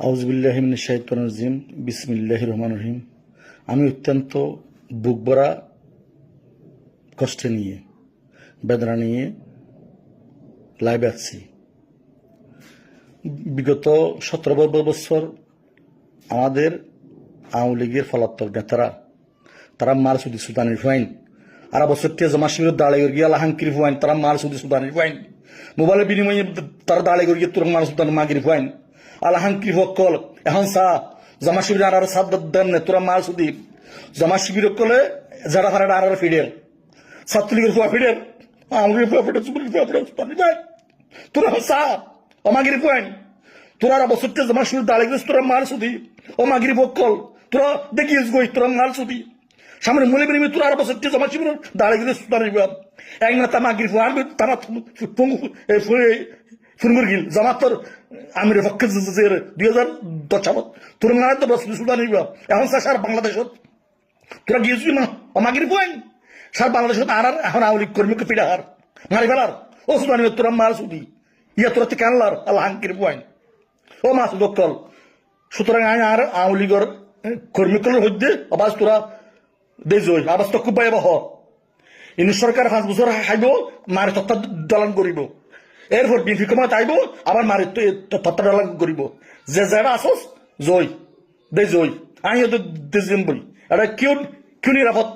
আউযুবিল্লাহি মিনাশ শাইতানির রাজিম বিসমিল্লাহির রহমানির রহিম। আমি অত্যন্ত বুক ভরা কষ্টে নিয়ে বেদনা নিয়ে লাইভে আসছি। বিগত 17 বছর আমাদের আওয়ামী লীগের পলাতক নেতারা তারা মার সুদি সুদানির ফাইন আর বছর জমা শিবির দাঁড়াই গিয়ে আলাহাঙ্কির ফাইন তারা মার সুদি সুদানির ফাইন মোবাইলের বিনিময়ে তারা দাঁড়াই গিয়ে তোর মার সুদান মাগির ফাইন আলাহাঙ্কির হকল এখন চা জমা শিবির আর সাত দেন তোরা মার সুদি জমা শিবির কলে যারা হারা আর ফিডের ছাত্রলীগের ফুয়া ফিডের আওয়ামী লীগের ফুয়া ফিডের তোরা চা অমাগির ফাইন তোরা বছর জমা শিবির দাঁড়াই গেছিস তোরা মার সুদি ও মাগির বকল তোরা দেখিস গই তোরা মার সুদি সামনে মনে বিনিময়ে তোরা বছর জমা শিবির দাঁড়াই গেছিস এক না তা মাগির ফুয়া তারা ফুনমুরগিল জামাতর আমির পক্ষে 2010 সালত তোর না তো বস সুদান এখন সার বাংলাদেশত তোরা গিয়েছিস না অমাগির ফুয়াইন সার বাংলাদেশত আর এখন আওয়ামী লীগ কর্মীকে পিড়াহার মারি ফেলার ও সুদানি তোরা মার সুদি ইয়া তোরা থেকে আনলার আল্লাহ হাঙ্কির ফুয়াইন ও মাছ দক্কল সুতরাং আইন আর আওয়ামী লীগের কর্মীকলের হইতে আবাস তোরা দেশ আবাস তো খুব বাইব হ ইনি সরকার 5 বছর খাইব মারে তত্ত্ব দলন করিব এরপর বিএনপি ক্ষমতা আইব আবার মারে তত্ত্ব দলন করিব যে যারা আসস জয় দে জয় আমি তো দেশম বলি এটা কেউ কেউ নিরাপদ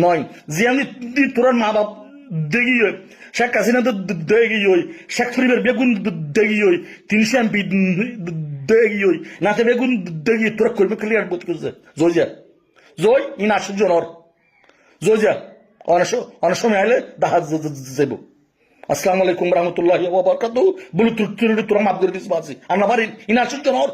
নয় যে আমি তোরার মা বাপ দেখি শেখ হাসিনা তো দেখি শেখ শরীফের বেগুন দেখি 300 এমপি দেখি নাতে বেগুন দেখি তোরা করবে ক্লিয়ার বোধ করছে জয় যা জয় ইন 80 জনের জয় যা অনেক সময় আইলে দেখা যাব। আসসালামু আলাইকুম রহমতুল্লাহি ওয়া বারাকাতুহু। বলু তোরা মাফ করে দিস বাসি আমরা পারি ইন 80 জনের